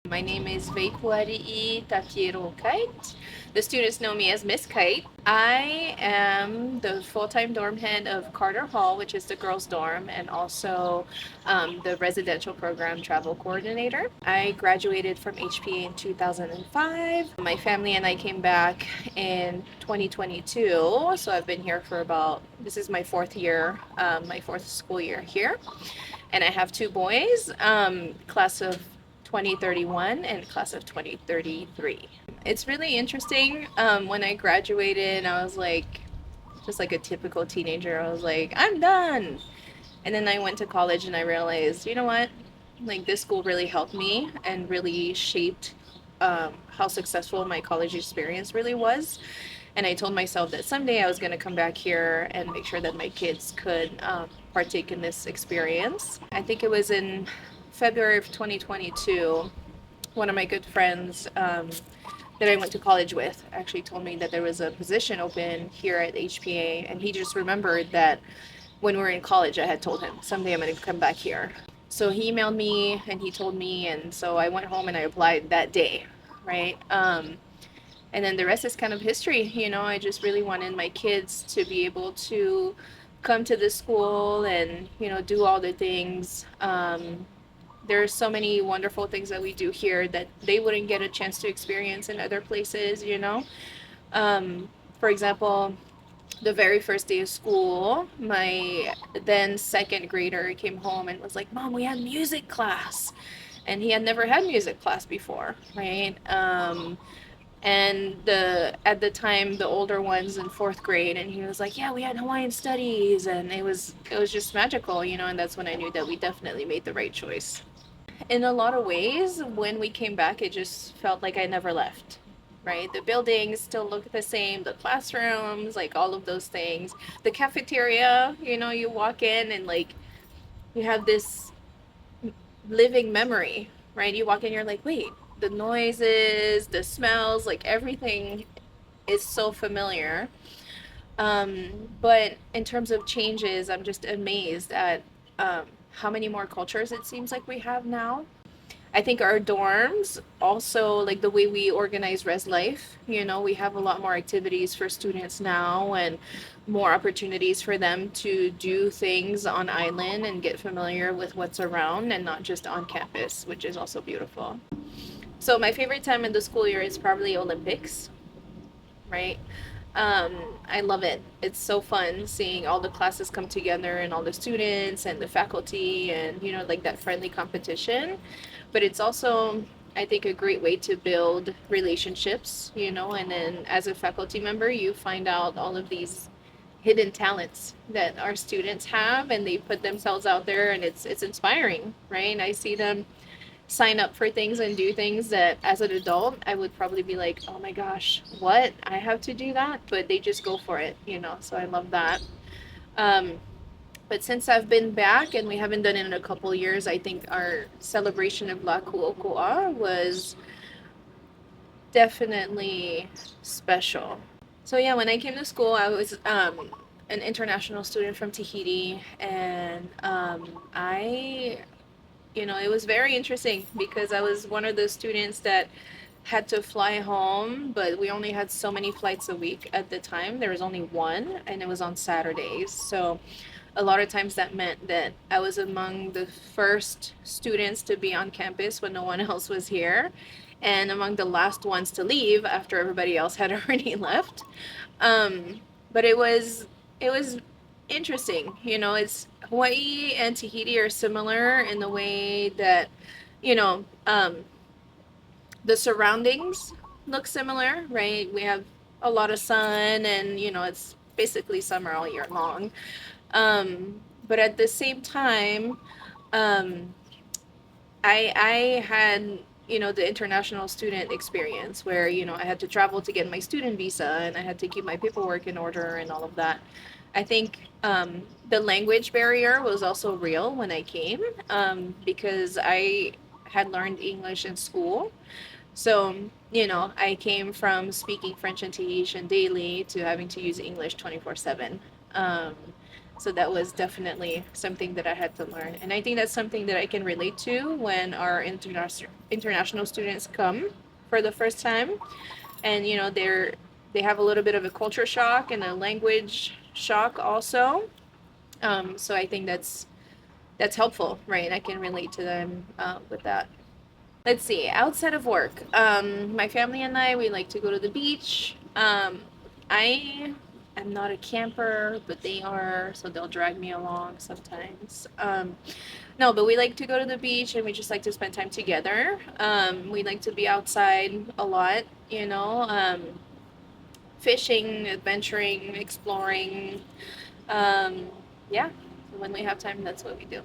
My name is Vaipuarii Tapiero-Kight. The students know me as Miss Kite. I am the full-time dorm head of Carter Hall, which is the girls' dorm, and also the residential program travel coordinator. I graduated from HPA in 2005. My family and I came back in 2022, so I've been here for this is my fourth year, my fourth school year here. And I have two boys, class of 2031 and class of 2033. It's really interesting. When I graduated, I was like, just like a typical teenager, I was like, I'm done. And then I went to college and I realized, you know what? Like, this school really helped me and really shaped how successful my college experience really was. And I told myself that someday I was going to come back here and make sure that my kids could partake in this experience. I think it was in February of 2022, one of my good friends that I went to college with actually told me that there was a position open here at HPA, and he just remembered that when we were in college, I had told him someday I'm going to come back here. So he emailed me and he told me, and so I went home and I applied that day, right? And then the rest is kind of history. I just really wanted my kids to be able to come to this school and do all the things. There are so many wonderful things that we do here that they wouldn't get a chance to experience in other places. For example, the very first day of school, my then second grader came home and was like, Mom, we had music class. And he had never had music class before, right? And at the time, the older ones in fourth grade, and he was like, yeah, we had Hawaiian studies, and it was just magical, and that's when I knew that we definitely made the right choice. In a lot of ways, when we came back, it just felt like I never left, right? The buildings still look the same, the classrooms, like all of those things. The cafeteria, you walk in and like you have this living memory, right? You walk in, you're like, wait, the noises, the smells, like everything is so familiar. But in terms of changes, I'm just amazed at how many more cultures it seems like we have now. I think our dorms also, like the way we organize res life, we have a lot more activities for students now and more opportunities for them to do things on island and get familiar with what's around and not just on campus, which is also beautiful. So my favorite time in the school year is probably Olympics, right? Um, I love it. It's so fun seeing all the classes come together and all the students and the faculty and, like that friendly competition. But it's also, I think, a great way to build relationships, and then as a faculty member, you find out all of these hidden talents that our students have and they put themselves out there and it's inspiring, right? And I see them sign up for things and do things that as an adult I would probably be like, oh my gosh, what? I have to do that? But they just go for it. So I love that. Um, but since I've been back and we haven't done it in a couple years, I think our celebration of La Ku'oko'a was definitely special. So yeah, when I came to school, I was an international student from Tahiti, and it was very interesting because I was one of those students that had to fly home, but we only had so many flights a week at the time. There was only one, and it was on Saturdays. So a lot of times that meant that I was among the first students to be on campus when no one else was here, and among the last ones to leave after everybody else had already left. But it was interesting. It's Hawaii and Tahiti are similar in the way that you know the surroundings look similar, right? We have a lot of sun, and it's basically summer all year long. But at the same time, um, I had the international student experience where I had to travel to get my student visa and I had to keep my paperwork in order and all of that. I think the language barrier was also real when I came, because I had learned English in school. So, I came from speaking French and Tahitian daily to having to use English 24/7. Um, So that was definitely something that I had to learn. And I think that's something that I can relate to when our international students come for the first time. And they have a little bit of a culture shock and a language shock also. So I think that's helpful, right? I can relate to them with that. Let's see, outside of work, my family and I, we like to go to the beach. I am not a camper, but they are, so they'll drag me along sometimes. No, but we like to go to the beach and we just like to spend time together. We like to be outside a lot, fishing, adventuring, exploring. Um, yeah, so when we have time, that's what we do.